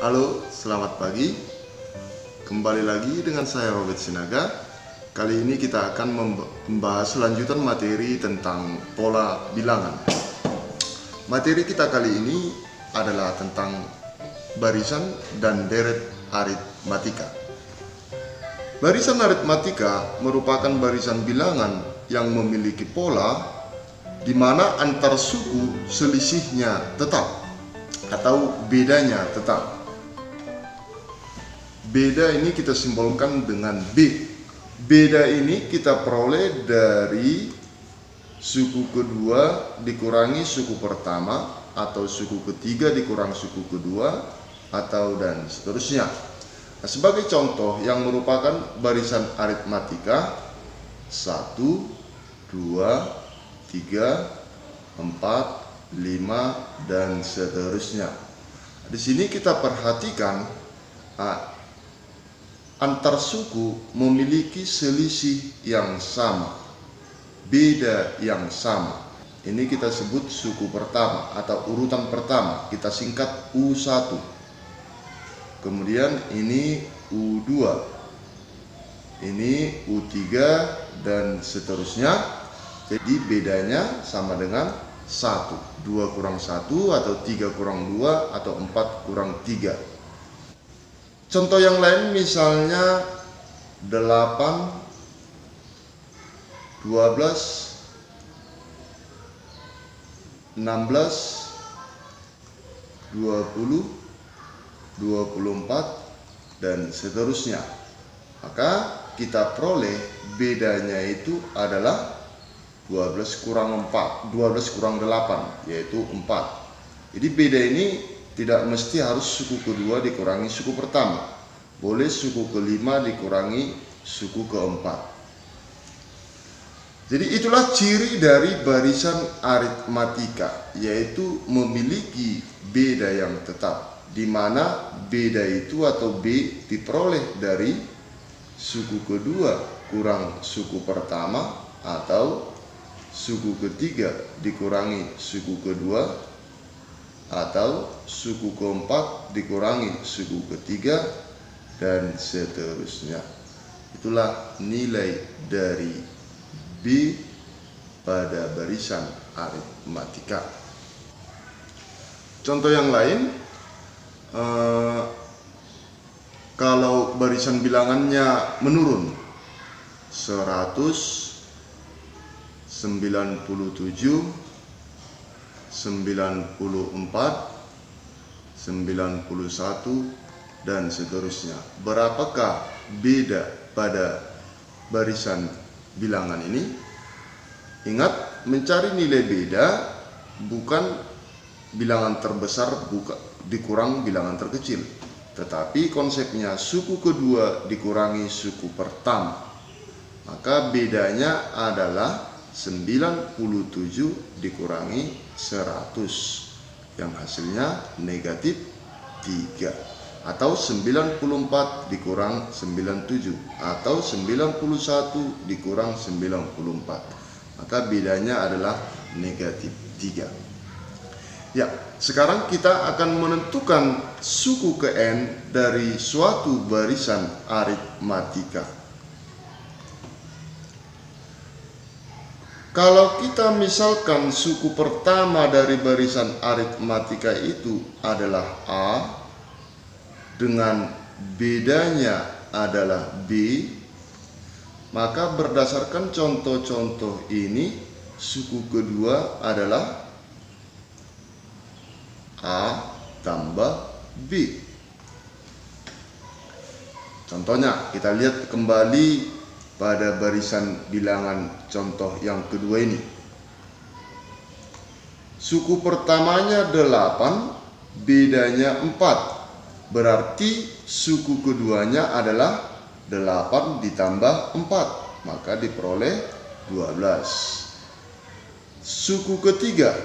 Halo, selamat pagi. Kembali lagi dengan saya Robert Sinaga. Kali ini kita akan membahas lanjutan materi tentang pola bilangan. Materi kita kali ini adalah tentang barisan dan deret aritmatika. Barisan aritmatika merupakan barisan bilangan yang memiliki pola di mana antar suku selisihnya tetap atau bedanya tetap. Beda ini kita simbolkan dengan B. Beda ini kita peroleh dari suku kedua dikurangi suku pertama, atau suku ketiga dikurang suku kedua, atau dan seterusnya. Nah, sebagai contoh yang merupakan barisan aritmatika 1, 2, 3, 4, 5, dan seterusnya. Di sini kita perhatikan antar suku memiliki selisih yang sama, beda yang sama. Ini kita sebut suku pertama atau urutan pertama, kita singkat U1. Kemudian ini U2, ini U3, dan seterusnya. Jadi bedanya sama dengan 1, 2 kurang 1, atau 3 kurang 2, atau 4 kurang 3. Contoh yang lain misalnya 8, 12, 16, 20, 24, dan seterusnya. Maka kita peroleh bedanya itu adalah 12 kurang 4, 12 kurang 8, yaitu 4. Jadi beda ini tidak mesti harus suku kedua dikurangi suku pertama. Boleh suku kelima dikurangi suku keempat. Jadi itulah ciri dari barisan aritmatika, yaitu memiliki beda yang tetap, di mana beda itu atau B diperoleh dari suku kedua kurang suku pertama, atau suku ketiga dikurangi suku kedua, atau suku keempat dikurangi suku ketiga, dan seterusnya. Itulah nilai dari B pada barisan aritmatika. Contoh yang lain, kalau barisan bilangannya menurun 100, 97, 94, 91, dan seterusnya. Berapakah beda pada barisan bilangan ini? Ingat, mencari nilai beda bukan bilangan terbesar dikurang bilangan terkecil, tetapi konsepnya suku kedua dikurangi suku pertama. Maka bedanya adalah 97 dikurangi 100, yang hasilnya negatif 3, atau 94 dikurang 97, atau 91 dikurang 94. Maka bedanya adalah negatif 3. Ya, sekarang kita akan menentukan suku ke N dari suatu barisan aritmatika. Kalau kita misalkan suku pertama dari barisan aritmatika itu adalah A, dengan bedanya adalah B, maka berdasarkan contoh-contoh ini, suku kedua adalah A tambah B. Contohnya, kita lihat kembali pada barisan bilangan contoh yang kedua ini. Suku pertamanya 8, bedanya 4. Berarti suku keduanya adalah 8 ditambah 4, maka diperoleh 12. Suku ketiga,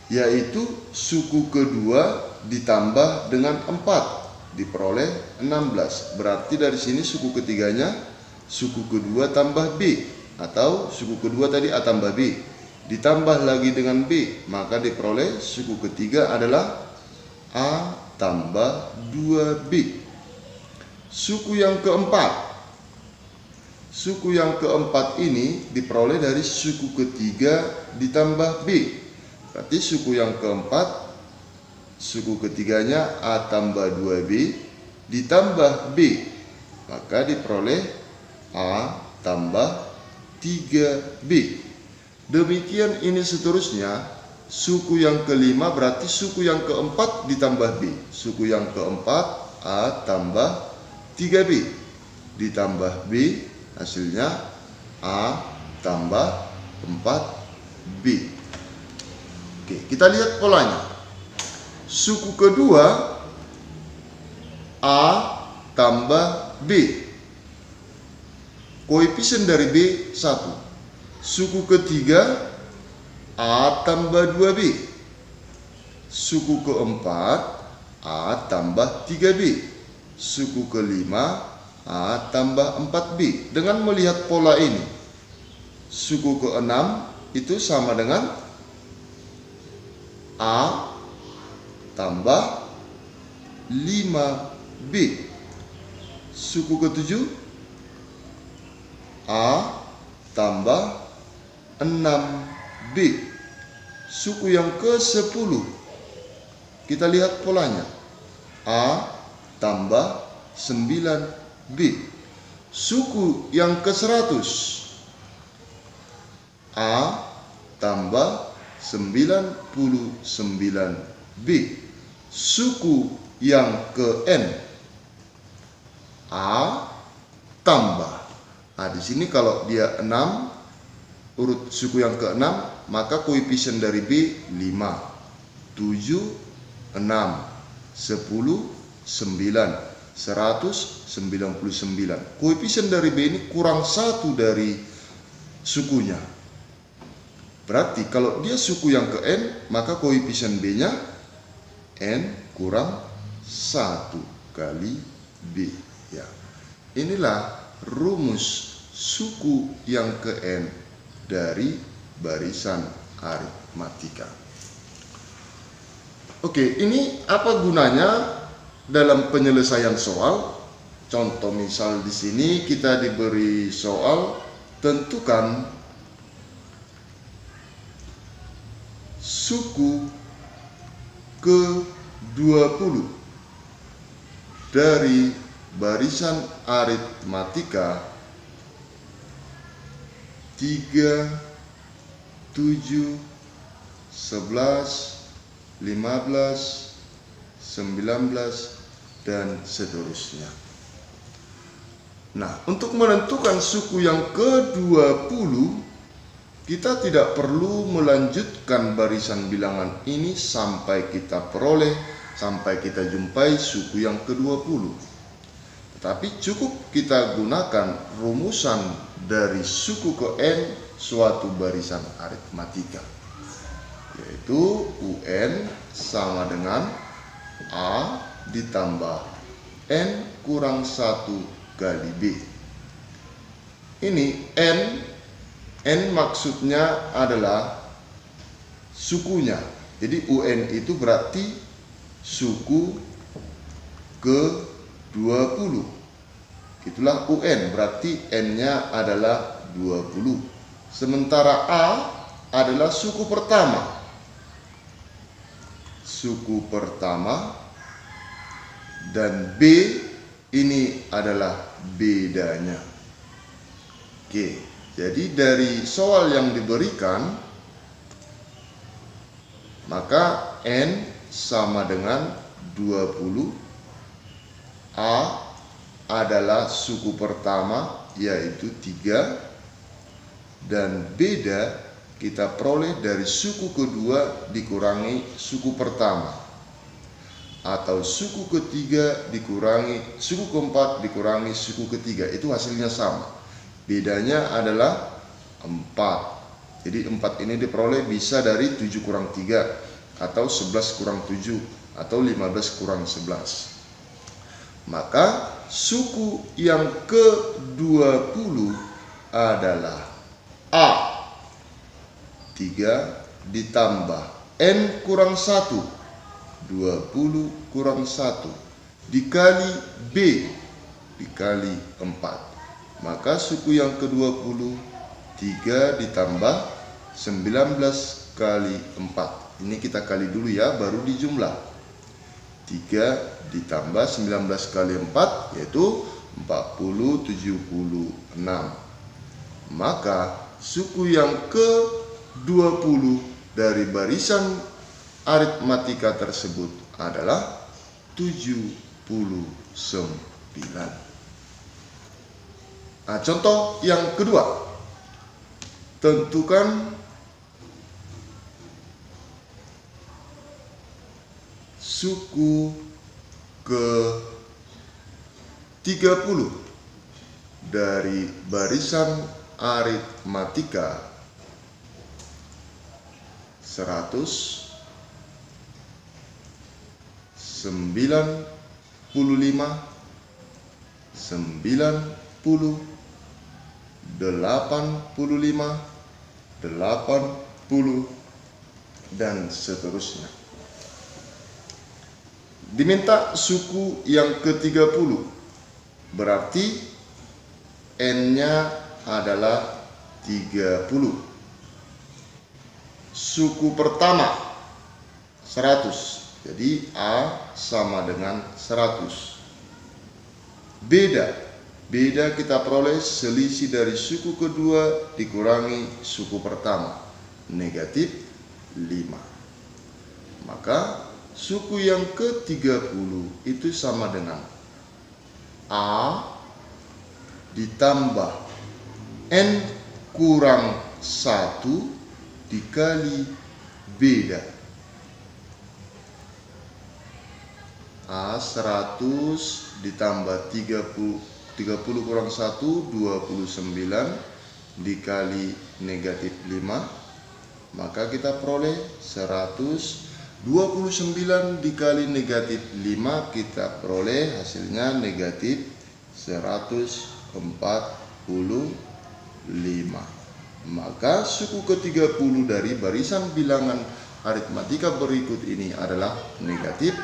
yaitu suku kedua ditambah dengan 4, diperoleh 16. Berarti dari sini suku ketiganya suku kedua tambah B, atau suku kedua tadi A tambah B. ditambah lagi dengan B, maka diperoleh suku ketiga adalah A tambah 2B. Suku yang keempat ini diperoleh dari suku ketiga ditambah B. Berarti suku yang keempat, suku ketiganya A tambah 2B ditambah B, maka diperoleh A tambah 3B. Demikian ini seterusnya. Suku yang kelima berarti suku yang keempat ditambah B. Suku yang keempat A tambah 3B ditambah B, hasilnya A tambah 4B. Oke, kita lihat polanya. Suku kedua A tambah B. Koefisien dari B 1. Suku ketiga A tambah 2B. Suku keempat A tambah 3B. Suku kelima A tambah 4B. Dengan melihat pola ini, suku keenam itu sama dengan A tambah 5B. Suku ketujuh A tambah 6B. Suku yang ke-10, kita lihat polanya. A tambah 9B. Suku yang ke-100, A tambah 99B. Suku yang ke-N, A tambah. Nah, di sini kalau dia 6, urut suku yang ke-6, maka koefisien dari B 5, 7, 6, 10, 9, 199. Koefisien dari B ini kurang 1 dari sukunya. Berarti kalau dia suku yang ke-N, maka koefisien B-nya N kurang 1 kali B. Ya. Inilah rumus suku yang ke-N dari barisan aritmatika. Oke, ini apa gunanya dalam penyelesaian soal? Contoh misal di sini kita diberi soal, tentukan suku ke-20 dari barisan aritmatika 3, 7, 11, 15, 19, dan seterusnya. Nah, untuk menentukan suku yang ke-20, kita tidak perlu melanjutkan barisan bilangan ini sampai kita jumpai suku yang ke-20. Tetapi cukup kita gunakan rumusan dari suku ke-N suatu barisan aritmatika, yaitu UN sama dengan A ditambah N kurang 1 kali B. Ini N maksudnya adalah sukunya. Jadi UN itu berarti suku ke-20. Itulah UN, berarti N-nya adalah 20. Sementara A adalah suku pertama. Suku pertama, dan B ini adalah bedanya. Oke, jadi dari soal yang diberikan, maka N sama dengan 20. A adalah suku pertama, yaitu 3, dan beda kita peroleh dari suku kedua dikurangi suku pertama, atau suku ketiga dikurangi suku keempat dikurangi suku ketiga, itu hasilnya sama. Bedanya adalah 4. Jadi 4 ini diperoleh bisa dari 7 kurang 3, atau 11 kurang 7, atau 15 kurang 11. Maka suku yang ke-20 adalah A. 3 ditambah N kurang 1, 20 kurang 1, dikali B, dikali 4. Maka suku yang ke-20, 3 ditambah 19 kali 4. Ini kita kali dulu ya, baru dijumlah. 3 ditambah 19 kali 4, yaitu 40, 76. Maka suku yang ke-20 dari barisan aritmatika tersebut adalah 79. Nah, contoh yang kedua, tentukan suku ke-30 dari barisan aritmatika 100, 95, 90, 85, 80, dan seterusnya. Diminta suku yang ke-30, berarti N-nya adalah 30. Suku pertama 100, jadi A sama dengan 100. Beda kita peroleh selisih dari suku kedua dikurangi suku pertama, negatif 5. Maka suku yang ke-30 itu sama dengan A ditambah N kurang 1 dikali beda. A 100 ditambah 30 kurang 1, 29 dikali negatif 5. Maka kita peroleh 129 dikali negatif 5, kita peroleh hasilnya negatif 145. Maka suku ke-30 dari barisan bilangan aritmatika berikut ini adalah negatif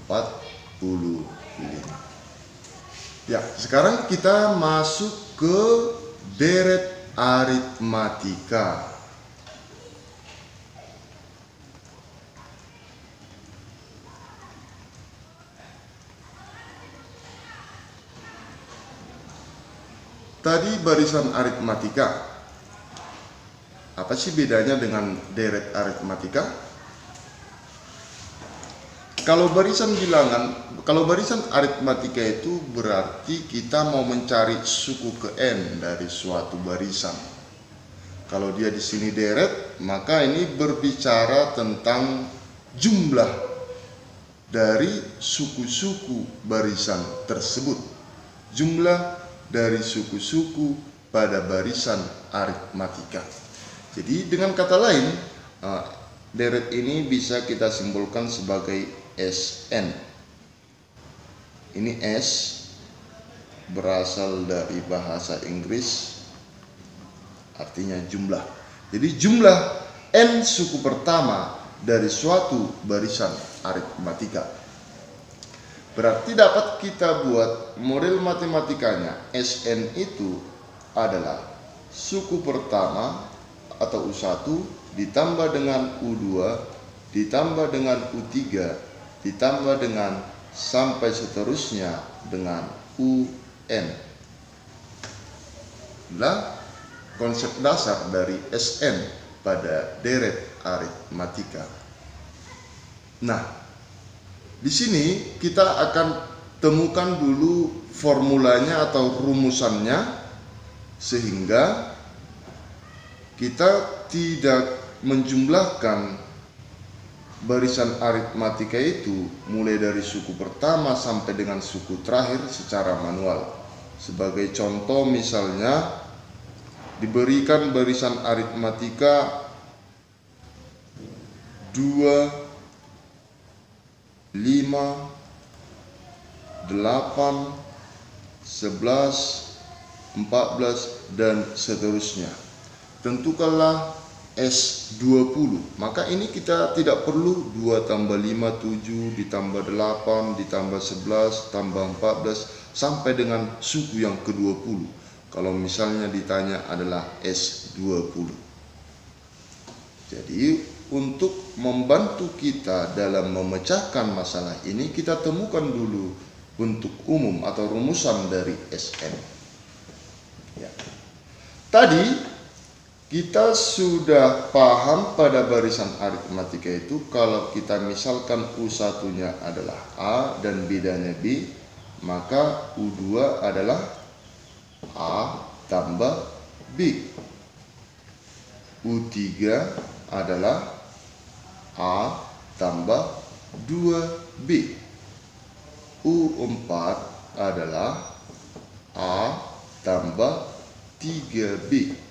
45. Ya, sekarang kita masuk ke deret aritmatika. Tadi barisan aritmatika. Apa sih bedanya dengan deret aritmatika? Kalau barisan aritmatika itu berarti kita mau mencari suku ke N dari suatu barisan. Kalau dia di sini deret, maka ini berbicara tentang jumlah dari suku-suku barisan tersebut. Jumlah dari suku-suku pada barisan aritmatika. Jadi dengan kata lain, deret ini bisa kita simpulkan sebagai Sn. Ini S berasal dari bahasa Inggris, artinya jumlah. Jadi jumlah N suku pertama dari suatu barisan aritmatika. Berarti dapat kita buat model matematikanya. Sn itu adalah suku pertama atau U1 ditambah dengan U2 ditambah dengan U3 ditambah dengan sampai seterusnya dengan UN. Inilah konsep dasar dari Sn pada deret aritmatika. Nah, di sini kita akan temukan dulu formulanya atau rumusannya, sehingga kita tidak menjumlahkan barisan aritmatika itu mulai dari suku pertama sampai dengan suku terakhir secara manual. Sebagai contoh misalnya diberikan barisan aritmatika 2, 5, 8, 11, 14 dan seterusnya. Tentukanlah S20. Maka ini kita tidak perlu 2 tambah 5, 7, ditambah 8, ditambah 11, tambah 14, sampai dengan suku yang ke-20. Kalau misalnya ditanya adalah S20. Jadi untuk membantu kita dalam memecahkan masalah ini, kita temukan dulu bentuk umum atau rumusan dari Sn. Ya. Tadi kita sudah paham pada barisan aritmatika itu kalau kita misalkan U1-nya adalah A dan B-nya B, maka U2 adalah A tambah B. U3 adalah A tambah 2B. U4 adalah A tambah 3B.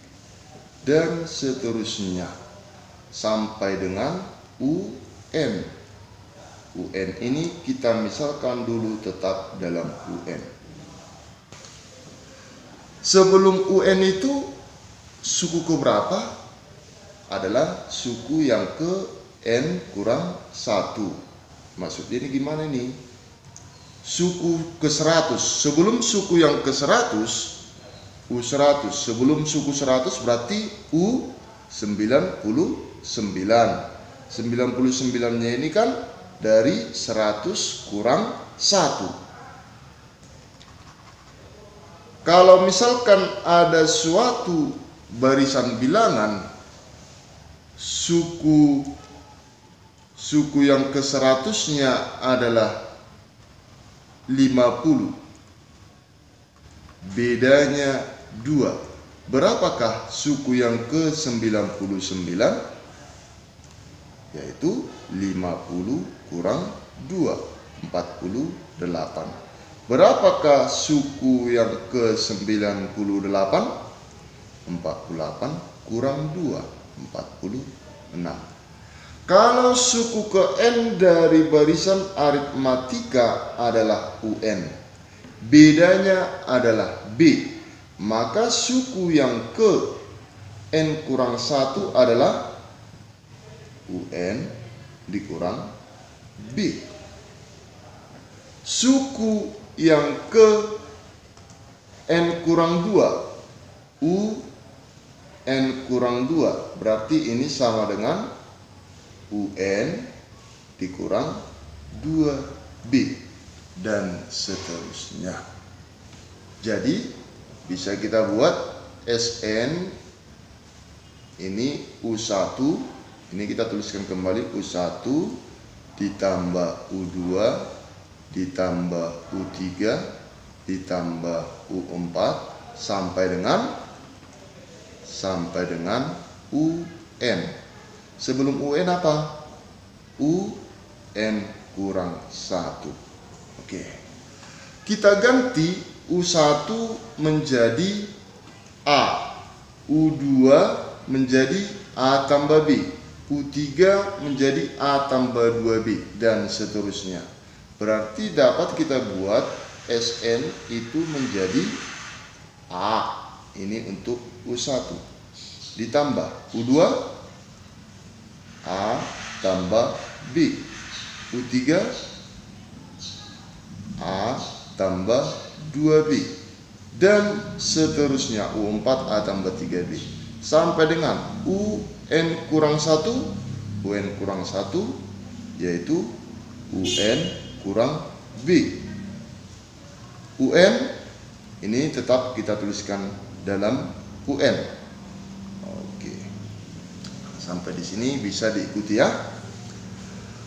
Dan seterusnya sampai dengan UN. UN ini kita misalkan dulu tetap dalam UN. Sebelum UN itu suku keberapa? Adalah suku yang ke N kurang 1. Maksudnya ini gimana nih? Suku ke 100. Sebelum suku yang ke 100, U100, sebelum suku 100 berarti U99. 99-nya ini kan dari 100 kurang 1. Kalau misalkan ada suatu barisan bilangan suku yang ke 100-nya adalah 50, bedanya 2. Berapakah suku yang ke-99? Yaitu 50 kurang 2, 48. Berapakah suku yang ke-98? 48 kurang 2, 46. Kalau suku ke N dari barisan aritmatika adalah UN, bedanya adalah B, maka suku yang ke N kurang 1 adalah UN dikurang B. Suku yang ke N kurang 2, UN kurang 2, berarti ini sama dengan UN dikurang 2B, dan seterusnya. Jadi bisa kita buat Sn ini U1, ini kita tuliskan kembali U1 ditambah U2 ditambah U3 ditambah U4 sampai dengan UN. Sebelum UN apa? UN kurang 1. Oke. Kita ganti U1 menjadi A, U2 menjadi A tambah B, U3 menjadi A tambah 2B, dan seterusnya. Berarti dapat kita buat Sn itu menjadi A, ini untuk U1, ditambah U2 A tambah B, U3 A tambah 2B, dan seterusnya U4 A tambah 3B sampai dengan UN kurang 1, UN kurang 1 yaitu UN kurang B. UN ini tetap kita tuliskan dalam UN. Oke. Sampai di sini bisa diikuti ya.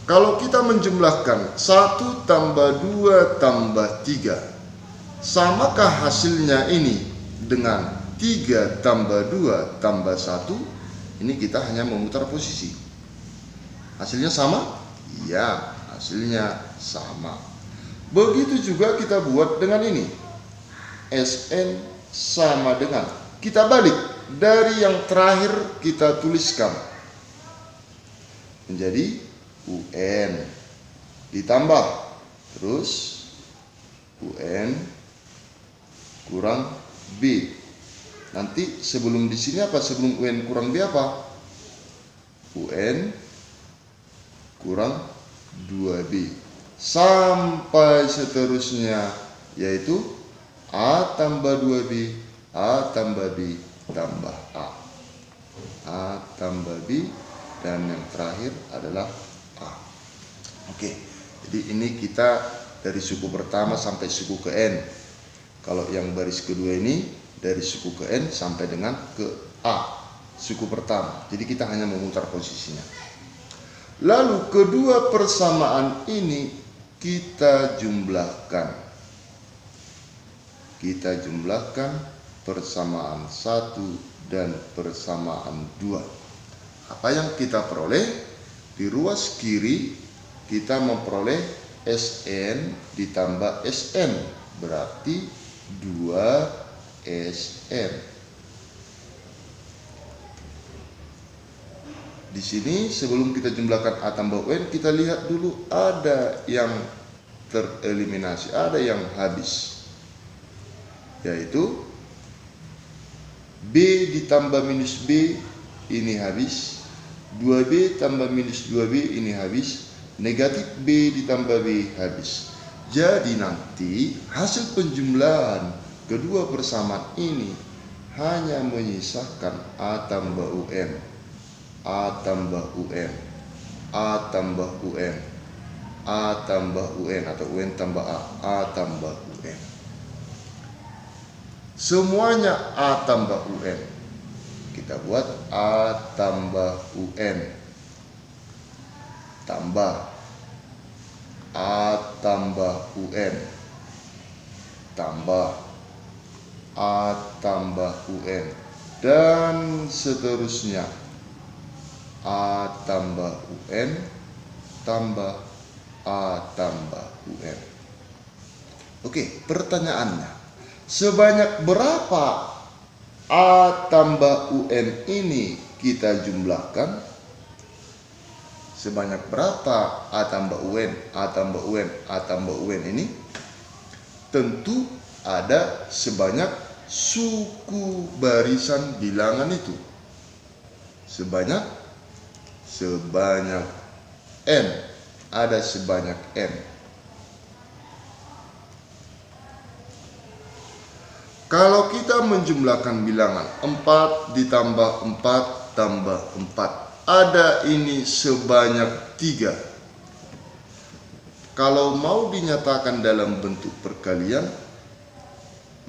Kalau kita menjumlahkan 1 tambah 2 tambah 3, samakah hasilnya ini dengan 3 tambah 2 tambah 1? Ini kita hanya memutar posisi. Hasilnya sama? Iya, hasilnya sama. Begitu juga kita buat dengan ini. Sn sama dengan, kita balik dari yang terakhir kita tuliskan menjadi UN ditambah terus UN kurang B. Nanti sebelum di sini apa? Sebelum UN kurang B apa? UN kurang 2B sampai seterusnya, yaitu A tambah 2B, A tambah B tambah A tambah B, dan yang terakhir adalah A. Oke, jadi ini kita dari suku pertama sampai suku ke N. Kalau yang baris kedua ini dari suku ke N sampai dengan ke A, suku pertama. Jadi kita hanya memutar posisinya. Lalu kedua persamaan ini kita jumlahkan. Kita jumlahkan persamaan 1 dan persamaan 2. Apa yang kita peroleh? Di ruas kiri kita memperoleh SN ditambah SN, berarti 2SN. Di sini sebelum kita jumlahkan A tambah UN, kita lihat dulu ada yang tereliminasi, ada yang habis, yaitu B ditambah minus B ini habis, 2B tambah minus 2B ini habis, negatif B ditambah B habis. Jadi nanti hasil penjumlahan kedua persamaan ini hanya menyisakan A tambah UN, A tambah UN, A tambah UN, A tambah UN, atau UN tambah A tambah UN. Semuanya A tambah UN. Kita buat A tambah UN tambah A tambah UN tambah A tambah UN, dan seterusnya A tambah UN tambah A tambah UN. Oke, pertanyaannya, sebanyak berapa A tambah UN ini kita jumlahkan? Sebanyak berapa A tambah UN, A tambah UN, A tambah UN ini? Tentu ada sebanyak suku barisan bilangan itu. Sebanyak N. Ada sebanyak N. Kalau kita menjumlahkan bilangan 4 ditambah 4 tambah 4, ada ini sebanyak 3. Kalau mau dinyatakan dalam bentuk perkalian,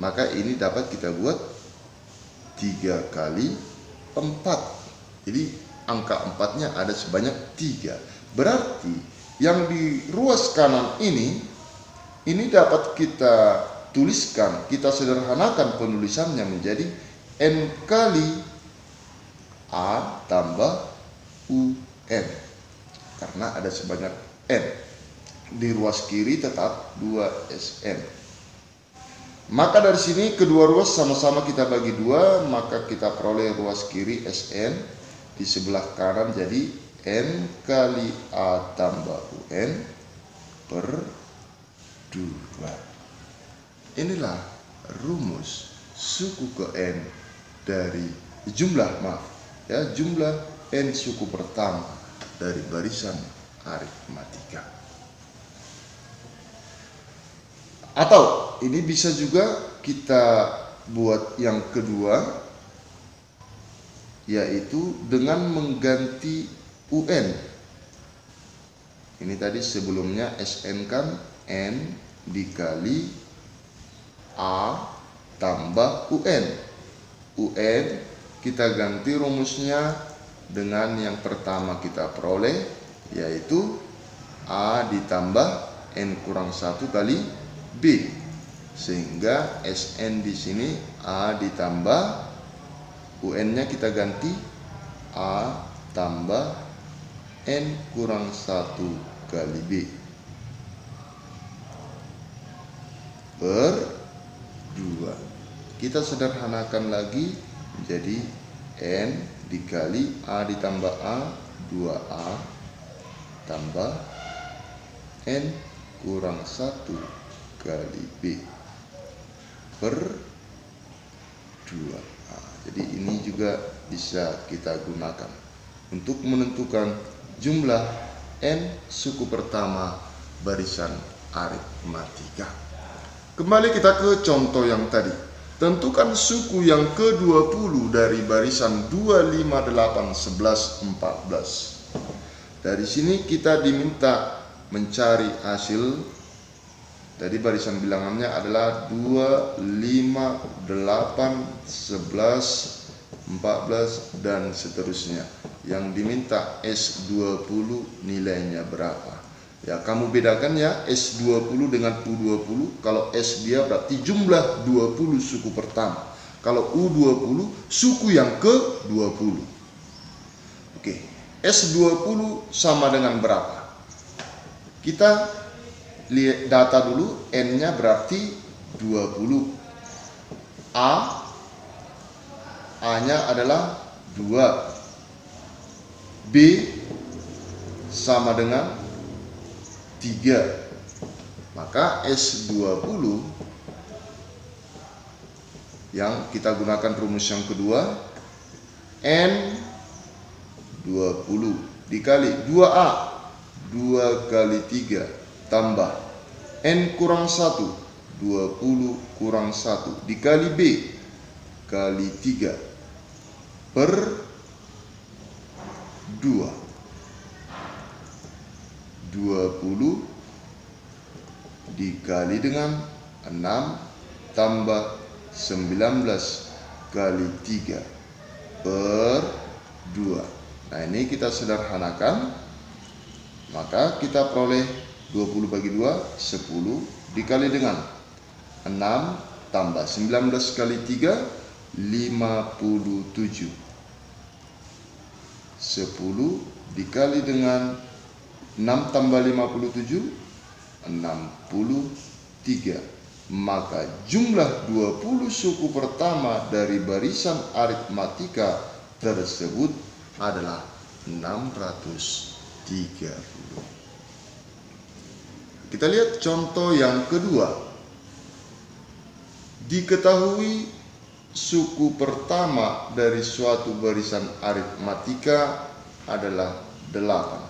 maka ini dapat kita buat 3 kali 4. Jadi angka 4-nya ada sebanyak 3. Berarti yang di ruas kanan ini dapat kita tuliskan, kita sederhanakan penulisannya menjadi N kali A tambah UN, karena ada sebanyak N. Di ruas kiri tetap 2SN. Maka dari sini kedua ruas sama-sama kita bagi 2, maka kita peroleh ruas kiri SN, di sebelah kanan jadi N kali A tambah UN per 2. Inilah rumus suku ke N dari jumlah N suku pertama dari barisan aritmatika. Atau ini bisa juga kita buat yang kedua, yaitu dengan mengganti UN. Ini tadi sebelumnya SN kan N dikali A tambah UN. UN kita ganti rumusnya dengan yang pertama kita peroleh, yaitu A ditambah N kurang 1 kali B, sehingga SN di sini A ditambah UN-nya kita ganti A tambah N kurang 1 kali B per 2. Kita sederhanakan lagi menjadi N dikali A ditambah A 2A tambah N kurang 1 kali B per 2. Jadi ini juga bisa kita gunakan. untuk menentukan jumlah N suku pertama barisan aritmatika. Kembali kita ke contoh yang tadi. Tentukan suku yang ke-20 dari barisan 2, 5, 8, 11, 14. Dari sini kita diminta mencari hasil. Tadi barisan bilangannya adalah 2, 5, 8, 11, 14, dan seterusnya. Yang diminta S20 nilainya berapa? Ya, kamu bedakan ya S20 dengan U20. Kalau S dia berarti jumlah 20 suku pertama. Kalau U20 suku yang ke-20. Oke, S20 sama dengan berapa? Kita lihat data dulu. N-nya berarti 20. A-nya adalah 2. B sama dengan 3. Maka S20 yang kita gunakan rumus yang kedua, N20 dikali 2A, 2 kali 3 tambah N kurang 1, 20 kurang 1 dikali B kali 3 per 2. 20 dikali dengan 6 tambah 19 kali 3 per 2. Nah, ini kita sederhanakan. Maka kita peroleh 20 bagi 2, 10 dikali dengan 6 tambah 19 kali 3, 57. 10 dikali dengan 6 tambah 57, 63. Maka jumlah 20 suku pertama dari barisan aritmatika tersebut adalah 630. Kita lihat contoh yang kedua. Diketahui suku pertama dari suatu barisan aritmatika adalah 8.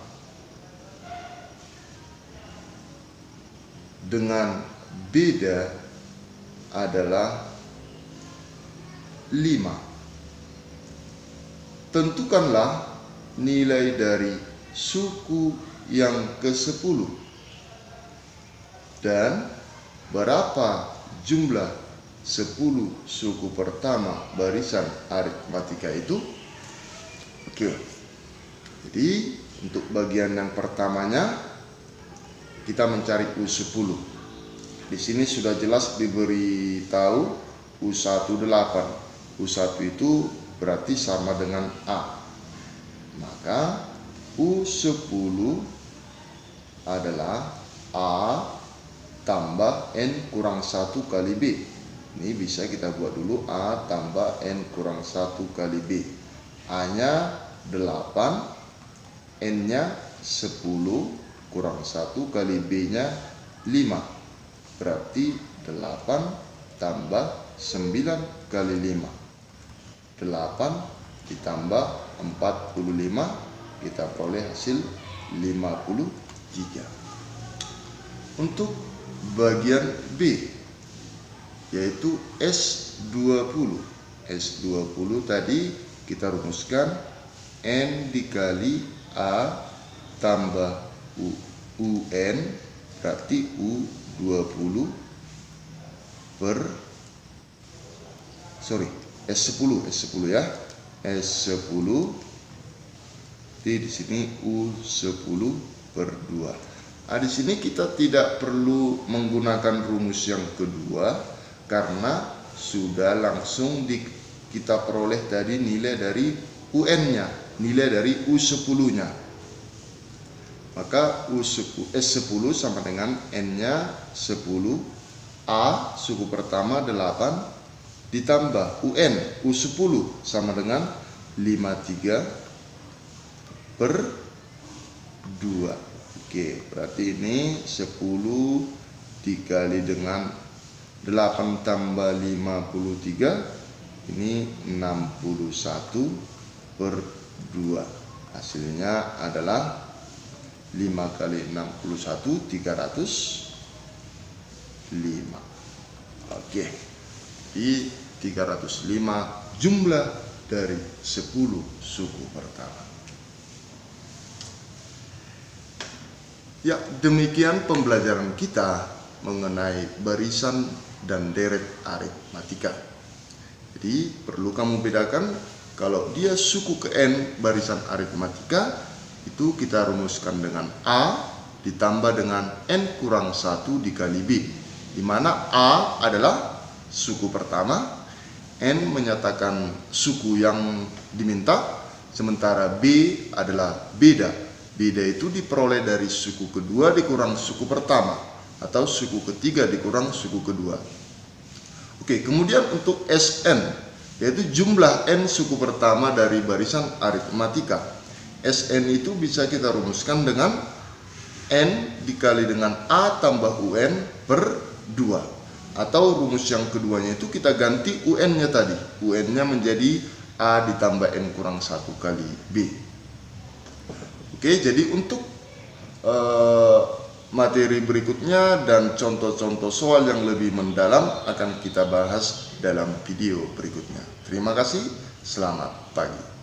Dengan beda adalah 5. Tentukanlah nilai dari suku yang ke-10 dan berapa jumlah 10 suku pertama barisan aritmatika itu. Oke. Jadi untuk bagian yang pertamanya kita mencari U10. Di sini sudah jelas diberitahu U1 8. U1 itu berarti sama dengan A. Maka U10 adalah A tambah N kurang 1 kali B. Ini bisa kita buat dulu A tambah N kurang 1 kali B. A-nya 8, N-nya 10 kurang 1 kali B-nya 5. Berarti 8 tambah 9 kali 5. 8 ditambah 45, kita peroleh hasil 53. Untuk bagian B, yaitu S20. S20 tadi kita rumuskan N dikali A tambah UN berarti U20 per S10 ya. S10 di sini U10 per 2. Nah, di sini kita tidak perlu menggunakan rumus yang kedua karena sudah langsung kita peroleh tadi nilai dari UN-nya, nilai dari U10-nya. Maka S10 sama dengan N-nya 10, A suku pertama 8 ditambah UN U10 sama dengan 53 per 2. Oke, berarti ini 10 dikali dengan 8 tambah 53, ini 61 per 2. Hasilnya adalah 5 kali 61, 305. Oke, di 305 jumlah dari 10 suku pertama. Ya, demikian pembelajaran kita mengenai barisan dan deret aritmatika. Jadi perlu kamu bedakan, kalau dia suku ke N barisan aritmatika, itu kita rumuskan dengan A ditambah dengan N kurang 1 dikali B, di mana A adalah suku pertama, N menyatakan suku yang diminta, sementara B adalah beda. Beda itu diperoleh dari suku kedua dikurang suku pertama, atau suku ketiga dikurang suku kedua. Oke, kemudian untuk Sn, yaitu jumlah N suku pertama dari barisan aritmatika. Sn itu bisa kita rumuskan dengan N dikali dengan A tambah UN per 2. Atau rumus yang keduanya itu kita ganti UN-nya tadi. UN-nya menjadi A ditambah N kurang 1 kali B. Oke, jadi untuk materi berikutnya dan contoh-contoh soal yang lebih mendalam akan kita bahas dalam video berikutnya. Terima kasih, selamat pagi.